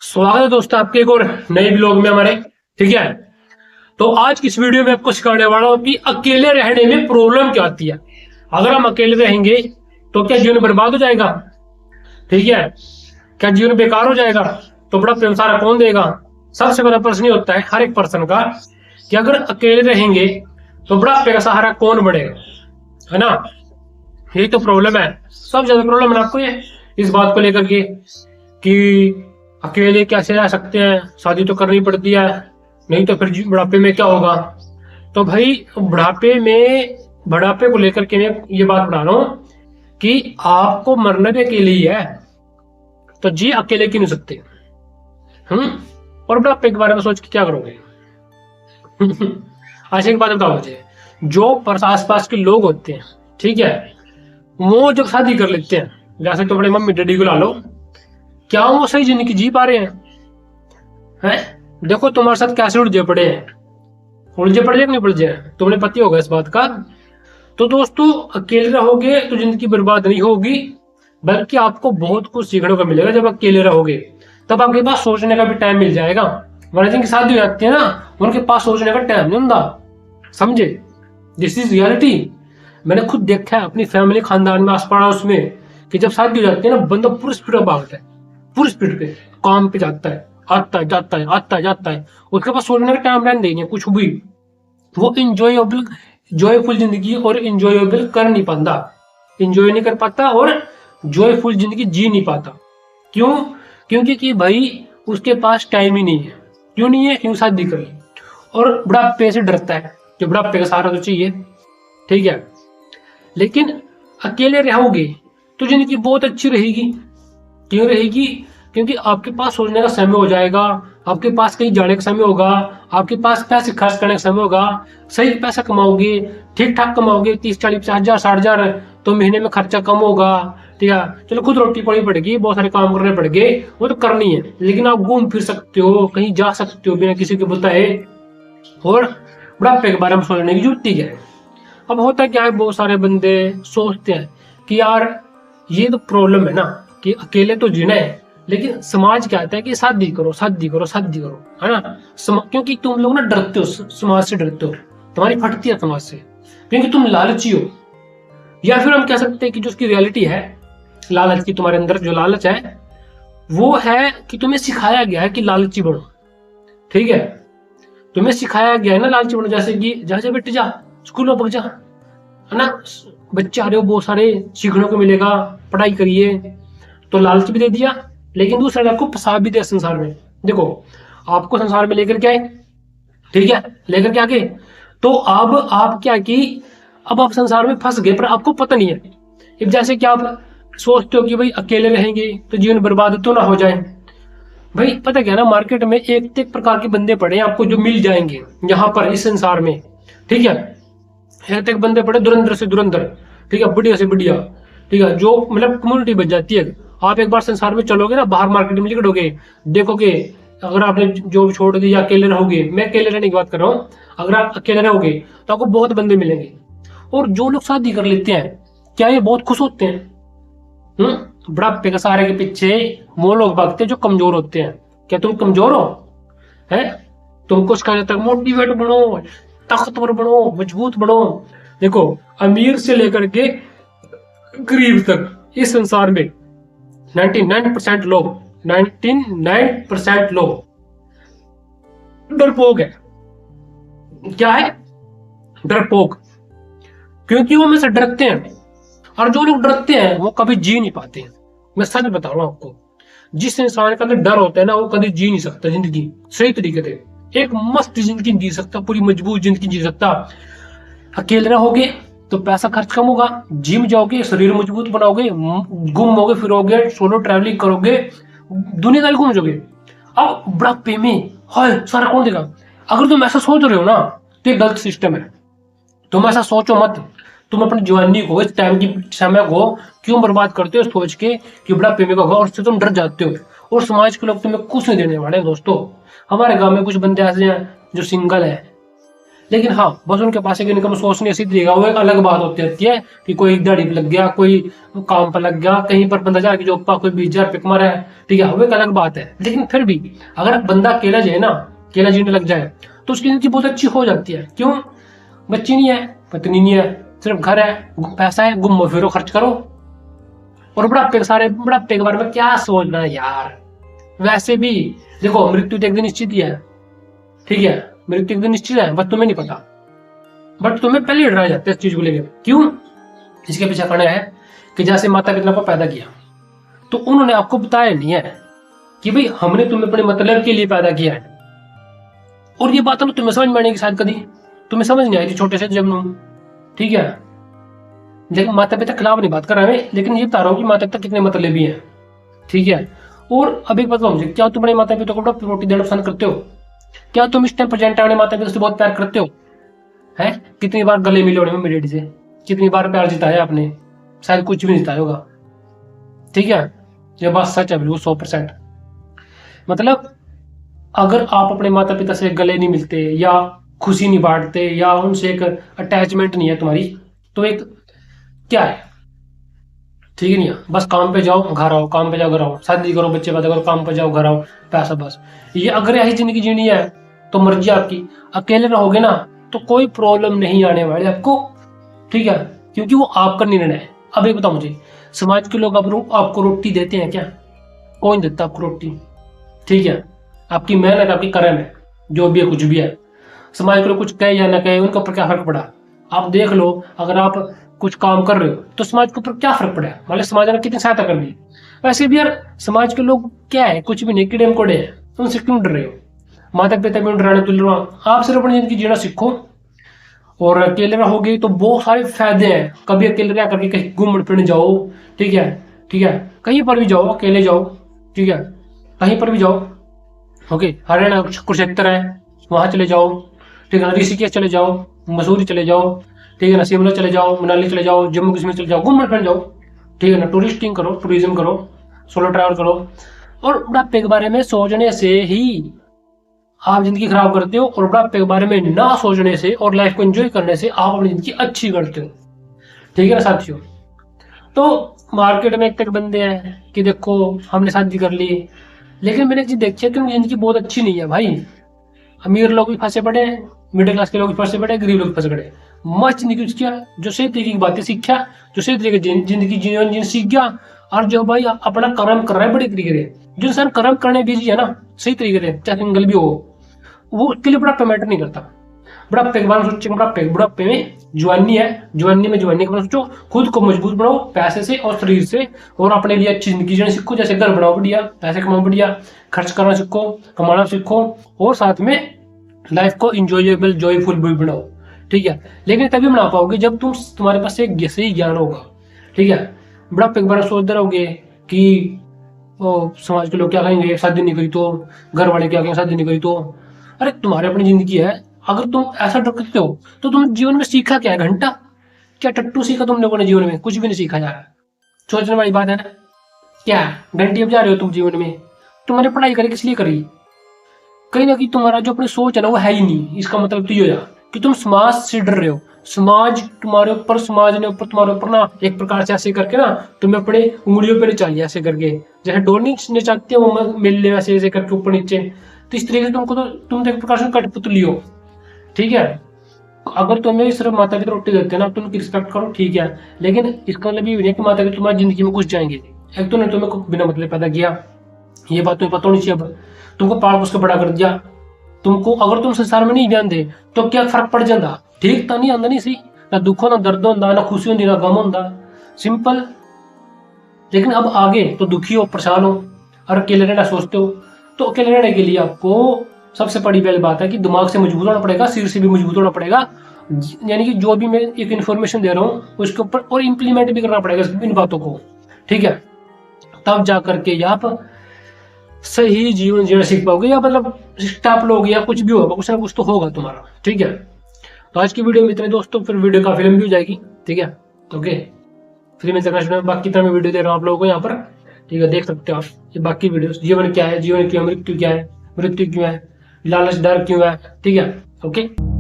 स्वागत है दोस्तों आपके एक और नए ब्लॉग में हमारे। ठीक है, तो आज की इस वीडियो में आपको सिखाने वाला हूँ कि अकेले रहने में प्रॉब्लम क्या आती है। अगर हम अकेले रहेंगे तो क्या जीवन बर्बाद हो जाएगा? ठीक है, क्या जीवन बेकार हो जाएगा? तो बड़ा प्रेम सारा कौन देगा? सबसे बड़ा प्रश्न ये होता है हर एक पर्सन का कि अगर अकेले रहेंगे तो बुढ़ापे का सहारा कौन बनेगा, है ना? यही तो प्रॉब्लम है, सबसे ज्यादा प्रॉब्लम है आपको ये इस बात को लेकर के कि अकेले कैसे रह सकते हैं, शादी तो करनी पड़ती है, नहीं तो फिर बुढ़ापे में क्या होगा। तो भाई बुढ़ापे को लेकर के मैं ये बात बता रहा हूँ कि आपको मरने भी अकेले ही है, तो जी अकेले क्यों नहीं सकते? और बुढ़ापे के बारे में सोच के क्या करोगे? अच्छा एक बात बताओ मुझे, जो आस पास के लोग होते हैं, ठीक है, वो जब शादी कर लेते हैं, जैसे तो अपने मम्मी डैडी को ला लो, क्या वो सही जिंदगी जी पा रहे हैं? देखो तुम्हारे साथ कैसे उलझे पड़े हैं, उलझे पड़े कि नहीं उलझे हैं, तुम्हें पता ही होगा इस बात का। तो दोस्तों अकेले रहोगे तो जिंदगी बर्बाद नहीं होगी, बल्कि आपको बहुत कुछ सीखने को मिलेगा। जब अकेले रहोगे तब आपके पास सोचने का भी टाइम मिल जाएगा, वरना जिनकी शादी हो जाती है ना, उनके पास सोचने का टाइम नहीं होता, समझे? This is reality. मैंने खुद देखा है अपनी फैमिली खानदान में, आस पड़ोस में, कि जब शादी हो जाती है ना, बंदा पूरी स्पीड में भागता है, पूरी स्पीड पे काम पे जाता है, आता है जाता है, आता है जाता है, उसके पास सोचने का टाइम रहने देंगे कुछ भी। वो इंजॉयबल जॉयफुल जिंदगी और इंजॉयबल कर नहीं पाता, इंजॉय नहीं कर पाता और जॉयफुल जिंदगी जी नहीं पाता। क्यों? क्योंकि कि भाई उसके पास टाइम ही नहीं है। क्यों नहीं है? क्यों? शादी कर ली और बुढ़ापे से डरता है, कि बुढ़ापे का सहारा तो चाहिए, ठीक है। लेकिन अकेले रहोगे तो जिंदगी बहुत अच्छी रहेगी। क्यों रहेगी? क्योंकि आपके पास सोचने का समय हो जाएगा, आपके पास कहीं जाने का समय होगा, आपके पास पैसे खर्च करने का समय होगा, सही पैसा कमाओगे, ठीक ठाक कमाओगे, 30-40-50 हजार 60 हजार, तो महीने में खर्चा कम होगा, ठीक है। चलो खुद रोटी पानी पड़ेगी, बहुत सारे काम करने पड़ेंगे, वो तो करनी है, लेकिन आप घूम फिर सकते हो, कहीं जा सकते हो बिना किसी को बताए। और बुढ़ापे के बारे में सोचने की जरूरत है। अब होता क्या है, बहुत सारे बंदे सोचते हैं कि यार ये तो प्रॉब्लम है ना कि अकेले तो जीना है, लेकिन समाज कहता है कि शादी करो शादी करो शादी करो, है ना? क्योंकि तुम लोग ना डरते हो, समाज से डरते हो, तुम्हारी फटती है समाज से, क्योंकि तुम लालची हो। या फिर हम कह सकते हैं कि जो उसकी रियलिटी है, लालच की, तुम्हारे अंदर जो लालच है वो है कि तुम्हें सिखाया गया है कि लालची बनो, ठीक है। तुम्हें सिखाया गया है ना लालची बनो, जैसे कि जा जा बेटे जा, स्कूल में पक जा, है ना? बच्चे आ रहे हो, बहुत सारे सीखने को मिलेगा, पढ़ाई करिए, तो लालच भी दे दिया, लेकिन दूसरा आपको फंसा भी दिया संसार में। देखो आपको संसार में लेकर के आए, ठीक है, लेकर के आगे, तो अब आप क्या कि अब आप संसार में फंस गए, पर आपको पता नहीं है। अब जैसे कि आप सोचते हो कि भाई अकेले रहेंगे तो जीवन बर्बाद तो ना हो जाए। भाई पता क्या ना, मार्केट में एक एक प्रकार के बंदे पड़े हैं आपको, जो मिल जाएंगे यहाँ पर इस संसार में, ठीक है। एक एक बंदे पड़े धुरंधर से धुरंधर, ठीक है, बढ़िया से बढ़िया, ठीक है, जो मतलब कम्युनिटी बच जाती है। आप एक बार संसार में चलोगे ना, बाहर मार्केट में निकलोगे, देखोगे, अगर आपने जॉब छोड़ दी या अकेले रहोगे, मैं अकेले रहने की बात कर रहा हूँ, अगर आप अकेले रहोगे तो आपको बहुत बंदे मिलेंगे। और जो लोग शादी कर लेते हैं, क्या ये बहुत खुश होते हैं? बुढ़ापे के सहारे के पीछे वो लोग भागते हैं जो कमजोर होते हैं। क्या तुम कमजोर हो? है? तुमको सिखाया जाता है मोटिवेट बनो, ताकतवर बनो, मजबूत बनो। देखो अमीर से लेकर के गरीब तक इस संसार में 99% लोग 99% लोग डरपोक है। क्या है? डरपोक। क्योंकि वो मुझसे डरते हैं, और जो लोग डरते हैं वो कभी जी नहीं पाते हैं। मैं सच बता रहा हूं आपको, जिस इंसान के अंदर डर होता है ना, वो कभी जी नहीं सकता जिंदगी सही तरीके से, एक मस्त जिंदगी जी सकता, पूरी मजबूत जिंदगी जी सकता। अकेले रहोगे तो पैसा खर्च कम होगा, जिम जाओगे, शरीर मजबूत बनाओगे, घूमोगे फिरोगे, सोलो ट्रैवलिंग करोगे, दुनियादारी घूम जाओगे। अब बुढ़ापे में हाय सारा कौन देगा? अगर तुम ऐसा सोच रहे हो ना, तो ये गलत सिस्टम है। तुम ऐसा सोचो मत। तुम अपनी जवानी को, इस टाइम की समय को क्यों बर्बाद करते हो सोच के कि बुढ़ापे में होगा, और उससे तुम डर जाते हो। और समाज के लोग तुम्हें कुछ नहीं देने वाले दोस्तों। हमारे गांव में कुछ बंदे ऐसे हैं जो सिंगल है, लेकिन हाँ बस उनके पास एक इनकम सोर्स नहीं ऐसी देगा, वो एक अलग बात होती है कि कोई दिहाड़ी पे लग गया, कोई काम पर लग गया, कहीं पर 15,000 की जॉब पर कोई 20,000 रुपये कमा रहा है, ठीक है, वो एक अलग बात है। लेकिन फिर भी अगर बंदा अकेला जाए ना, अकेला जीने लग जाए, तो उसकी जिंदगी बहुत अच्छी हो जाती है। क्यों? बच्ची नहीं है, पत्नी नहीं है, सिर्फ घर है, पैसा है, घूमो फिरो खर्च करो, और बुढ़ापे के बारे में क्या सोचना यार। वैसे भी देखो, मृत्यु तो एक दिन निश्चित ही है, ठीक है, मृत्यु एक दिन निश्चित है, बस तुम्हें नहीं पता, बट तुम्हें पहले डरा जाते हैं इस चीज को लेकर। क्यों? इसके पीछे कारण है कि जैसे माता पिता को पैदा किया तो उन्होंने आपको बताया नहीं है कि भाई हमने तुम्हें अपने मतलब के लिए पैदा किया है। और ये बात ना तुम्हें समझ में आने की शायद कभी तुम्हें समझ नहीं आई थी छोटे से जब, ठीक है। लेकिन माता पिता खिलाफ नहीं बात कर रहा है, लेकिन ये बता रहा हूँ कि माता पिता कितने मतलबी हैं, ठीक है। और अब एक बात मुझे, क्या तुम अपने माता पिता को बड़ा रोटी देना पसंद करते हो? क्या तुम इस टाइम प्रेजेंट आने माता पिता से बहुत प्यार करते हो? है कितनी बार गले मिले होने मम्मी डैडी से, कितनी बार प्यार जिताया आपने? शायद कुछ भी नहीं जिताया होगा, ठीक है। ये बात सच है बिल्कुल 100%। मतलब अगर आप अपने माता पिता से गले नहीं मिलते या खुशी नहीं बांटते या उनसे एक अटैचमेंट नहीं है तुम्हारी, तो एक क्या है, ठीक है नहीं है। बस काम पे जाओ घर आओ, काम पे जाओ घर आओ, शादी करो, बच्चे पैदा करो, काम पे जाओ घर आओ, पैसा, बस। ये अगर यही जिंदगी जीनी है तो मर्जी आपकी। अकेले रहोगे ना तो कोई प्रॉब्लम नहीं आने वाली आपको, ठीक है, क्योंकि वो आपका निर्णय है। अब एक बताओ मुझे, समाज के लोग आपको रोटी देते हैं क्या? कोई नहीं देता आपको रोटी, ठीक है। आपकी मेहनत, आपकी कर्म है, जो भी है, कुछ भी है। समाज के लोग कुछ कहे या ना कहे, उनके ऊपर क्या फर्क पड़ा? आप देख लो, अगर आप कुछ काम कर रहे हो तो समाज के ऊपर क्या फर्क पड़ा? मतलब समाज ने कितनी सहायता कर दी। वैसे भी यार समाज के लोग क्या है, कुछ भी नहीं, कीड़े मकोड़े हैं, उनसे क्यों डर रहे हो? माता पिता भी डराने तुल रहा, आप सिर्फ अपनी जिंदगी जीना सीखो। और अकेले रहोगे तो बहुत सारे फायदे हैं। कभी अकेले रह करके कहीं घूमने फिरने जाओ, ठीक है, ठीक है, कहीं पर भी जाओ, अकेले जाओ, ठीक है, कहीं पर भी जाओ, ओके। हरियाणा कुरुक्षेत्र है, वहां चले जाओ, ठीक है ना, ऋषिकेश चले जाओ, मसूरी चले जाओ, ठीक है ना, शिमला चले जाओ, मनाली चले जाओ, जम्मू कश्मीर चले जाओ, घूमने फिरने जाओ, ठीक है ना, टूरिस्टिंग करो, टूरिज्म करो, सोलो ट्रैवल करो। और बुढ़ापे के बारे में सोचने से ही आप जिंदगी खराब करते हो, और बुढ़ापे के बारे में ना सोचने से और लाइफ को एंजॉय करने से आप अपनी जिंदगी अच्छी करते हो, ठीक है ना साथियों। तो मार्केट में एक तक बंदे हैं कि देखो हमने शादी कर ली, लेकिन मैंने एक चीज देखी है कि उनकी जिंदगी बहुत अच्छी नहीं है भाई। अमीर लोग भी फंसे पड़े हैं, मिडिल क्लास के लोग भी फंसे पड़े, गरीब लोग भी फंसे पड़े। मस्त जिंदगी उसकी, जो सही तरीके की बातें सीखा, जो सही तरीके की जिंदगी जीवन सीख गया, और जो भाई अपना कर्म कर रहा है बड़े तरीके से। जो इंसान कर्म करने बिजी है ना सही तरीके से, चाहे सिंगल भी हो, वो उसके लिए बुढ़ापा मैटर नहीं करता। बुढ़ापे के बारे में सोचो, बुढ़ापे में जवानी है, जवानी के बारे में सोचो, खुद को मजबूत बनाओ पैसे से और शरीर से, और अपने लिए अच्छी जिंदगी जीना सीखो। जैसे घर बनाओ बढ़िया, पैसे कमाओ बढ़िया, खर्च करना सीखो, कमाना सीखो, और साथ में लाइफ को इंजॉयबल जॉयफुल भी बनाओ, ठीक है। लेकिन तभी बना पाओगे जब तुम्हारे पास एक सही ज्ञान होगा, ठीक है। बुढ़ापे के बारे में सोचते रहोगे कि समाज के लोग क्या कहेंगे, शादी नहीं करी तो, घर वाले क्या कहेंगे, शादी नहीं करी तो। अरे तुम्हारी अपनी जिंदगी है, अगर तुम ऐसा डरते हो तो तुम जीवन में सीखा क्या है? घंटा क्या टट्टू सीखा तुम लोगों ने? जीवन में कुछ भी नहीं सीखा यार, सोचने वाली बात है ना। क्या घंटी अब जा रहे हो तुम जीवन में? तुम्हारी पढ़ाई करी किस लिए करी? कहीं ना कहीं तुम्हारा जो अपनी सोच है ना वो है ही नहीं। इसका मतलब तो ये हो कि तुम समाज से डर रहे हो। समाज तुम्हारे ऊपर, समाज ने ऊपर तुम्हारे ऊपर ना एक प्रकार से ऐसे करके ना तुम्हें अपने उंगलियों पे नचा लिया, ऐसे करके जैसे डोर नहीं नचाते हो वो मिलने, वैसे ऐसे करके ऊपर नीचे। तो इस तरीके से तुमको तो तुम एक प्रकार से कठपुतली हो, ठीक है। अगर तुम्हें सिर्फ माता पिता रोटी देते हैं ना तो उनकी रिस्पेक्ट करो, ठीक है। लेकिन इसका मतलब ये नहीं कि माता पिता तुम्हारी जिंदगी में घुस जाएंगे। एक तो ने तुम्हें बिना मतलब पैदा किया, ये बात तुम्हें पता होनी चाहिए। अब तुमको पाल पोस के बड़ा कर दिया, तुमको अगर तुम संसार में नहीं ज्ञान दे तो क्या फर्क पड़ जाता? ठीक तो नहीं आंदा नहीं सी, ना दुख ना दर्द होंदा, ना खुशी होंदी, ना गम होंदा, सिंपल। लेकिन अब आगे तो दुखी हो, परेशान हो और अकेले रहना सोचते हो, तो अकेले रहने के लिए आपको सबसे बड़ी पहली बात है कि दिमाग से मजबूत होना पड़ेगा, सिर से भी मजबूत होना पड़ेगा। यानी कि जो भी मैं एक इन्फॉर्मेशन दे रहा हूँ उसके ऊपर और इम्प्लीमेंट भी करना पड़ेगा इन बातों को, ठीक है। तब जा करके आप सही जीवन जीना सीख पाओगे, या मतलब स्टेप लोगे, या कुछ भी होगा, कुछ ना कुछ तो होगा तुम्हारा, ठीक है। तो आज की वीडियो में इतने दोस्तों, फिर वीडियो काफी लंबी हो जाएगी, ठीक है। ओके, फिर मैं बाकी तरह मैं वीडियो दे रहा हूँ आप लोगों को यहाँ पर, ठीक है। देख सकते हो आप ये बाकी वीडियो, जीवन क्या है, जीवन क्यों, मृत्यु क्या है, मृत्यु क्यों है, लालच डर क्यों है, ठीक है। ओके।